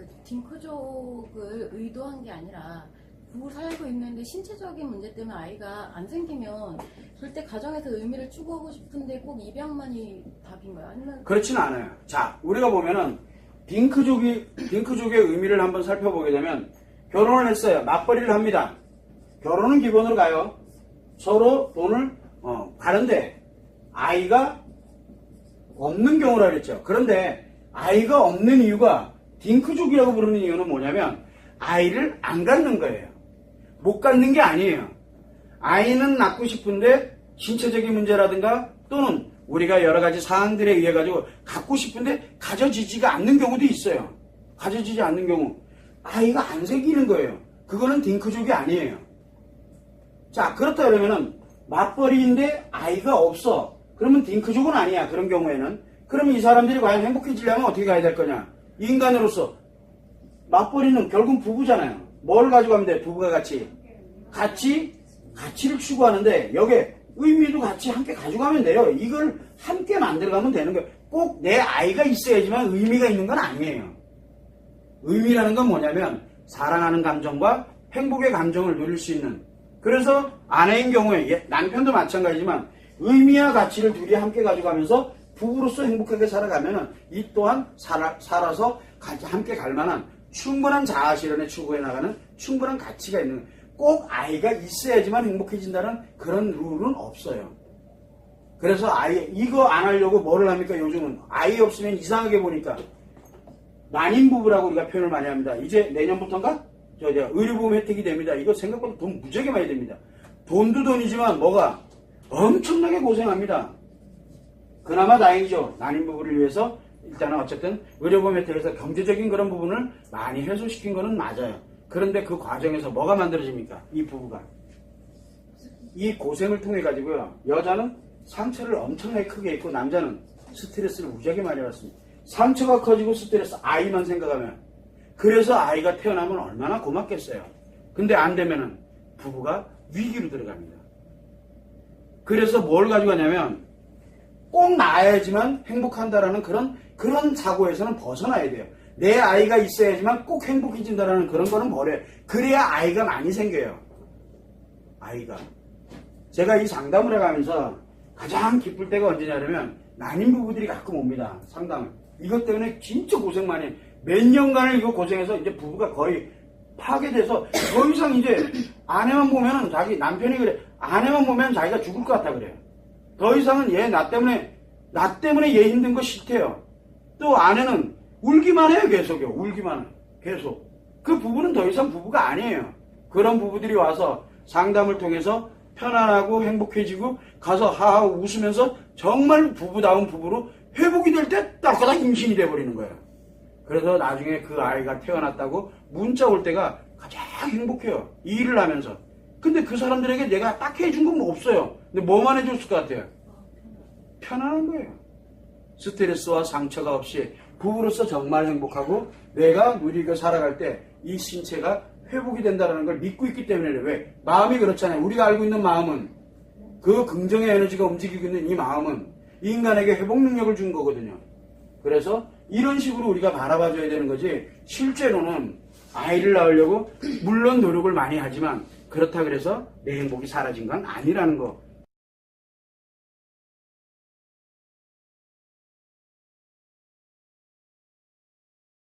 그 딩크족을 의도한 게 아니라 부부 살고 있는데 신체적인 문제 때문에 아이가 안 생기면 절대 가정에서 의미를 추구하고 싶은데 꼭 입양만이 답인가요? 아니면 그렇지는 않아요. 자, 우리가 보면은 딩크족의 의미를 한번 살펴보게 되면 결혼을 했어요. 맞벌이를 합니다. 결혼은 기본으로 가요. 서로 돈을 가는데 아이가 없는 경우라 그랬죠. 그런데 아이가 없는 이유가 딩크족이라고 부르는 이유는 뭐냐면 아이를 안 갖는 거예요. 못 갖는 게 아니에요. 아이는 낳고 싶은데 신체적인 문제라든가 또는 우리가 여러 가지 사항들에 의해 가지고 갖고 싶은데 가져지지가 않는 경우도 있어요. 가져지지 않는 경우 아이가 안 생기는 거예요. 그거는 딩크족이 아니에요. 자, 그렇다 그러면은 맞벌이인데 아이가 없어. 그러면 딩크족은 아니야. 그런 경우에는. 그러면 이 사람들이 과연 행복해지려면 어떻게 가야 될 거냐? 인간으로서 맞벌이는 결국 부부잖아요. 뭘 가져가면 돼? 부부가 가치를 추구하는데 여기에 의미도 같이 함께 가져가면 돼요. 이걸 함께 만들어가면 되는 거예요. 꼭 내 아이가 있어야지만 의미가 있는 건 아니에요. 의미라는 건 뭐냐면 사랑하는 감정과 행복의 감정을 누릴 수 있는, 그래서 아내인 경우에 남편도 마찬가지지만 의미와 가치를 둘이 함께 가져가면서 부부로서 행복하게 살아가면 이 또한 살아서 함께 갈 만한 충분한 자아 실현에 추구해 나가는 충분한 가치가 있는, 꼭 아이가 있어야지만 행복해진다는 그런 룰은 없어요. 그래서 이거 안 하려고 뭐를 합니까? 요즘은 아이 없으면 이상하게 보니까 난임 부부라고 우리가 표현을 많이 합니다. 이제 내년부터인가? 의료보험 혜택이 됩니다. 이거 생각보다 돈 무지하게 많이 됩니다. 돈도 돈이지만 뭐가 엄청나게 고생합니다. 그나마 다행이죠. 난임 부부를 위해서 일단은 어쨌든 의료보험 혜택에서 경제적인 그런 부분을 많이 해소시킨 거는 맞아요. 그런데 그 과정에서 뭐가 만들어집니까? 이 부부가 이 고생을 통해 가지고요, 여자는 상처를 엄청나게 크게 입고 남자는 스트레스를 무지하게 많이 받습니다. 상처가 커지고 스트레스, 아이만 생각하면. 그래서 아이가 태어나면 얼마나 고맙겠어요. 근데 안 되면은 부부가 위기로 들어갑니다. 그래서 뭘 가져가냐면 꼭 낳아야지만 행복한다라는 그런 사고에서는 벗어나야 돼요. 내 아이가 있어야지만 꼭 행복해진다라는 그런 거는 버려요. 그래야 아이가 많이 생겨요. 아이가. 제가 이 상담을 해가면서 가장 기쁠 때가 언제냐면 난임 부부들이 가끔 옵니다. 상담을. 이것 때문에 진짜 고생 많이 해요. 몇 년간을 이거 고생해서 이제 부부가 거의 파괴돼서 더 이상 이제 아내만 보면은 자기 남편이 그래. 아내만 보면 자기가 죽을 것 같다 그래요. 더 이상은 나 때문에 얘 힘든 거 싫대요. 또 아내는 울기만 해요. 계속요. 울기만 해요. 계속. 그 부부는 더 이상 부부가 아니에요. 그런 부부들이 와서 상담을 통해서 편안하고 행복해지고 가서 하하 웃으면서 정말 부부다운 부부로 회복이 될 때 딸까닥 임신이 돼버리는 거예요. 그래서 나중에 그 아이가 태어났다고 문자 올 때가 가장 행복해요. 이 일을 하면서. 근데 그 사람들에게 내가 딱 해준 건 없어요. 근데 뭐만 해줬을 것 같아요? 편안한 거예요. 스트레스와 상처가 없이 부부로서 정말 행복하고 내가 누리고 살아갈 때 이 신체가 회복이 된다는 걸 믿고 있기 때문에. 왜? 마음이 그렇잖아요. 우리가 알고 있는 마음은, 그 긍정의 에너지가 움직이고 있는 이 마음은 인간에게 회복 능력을 준 거거든요. 그래서 이런 식으로 우리가 바라봐줘야 되는 거지, 실제로는 아이를 낳으려고 물론 노력을 많이 하지만 그렇다 그래서 내 행복이 사라진 건 아니라는 거.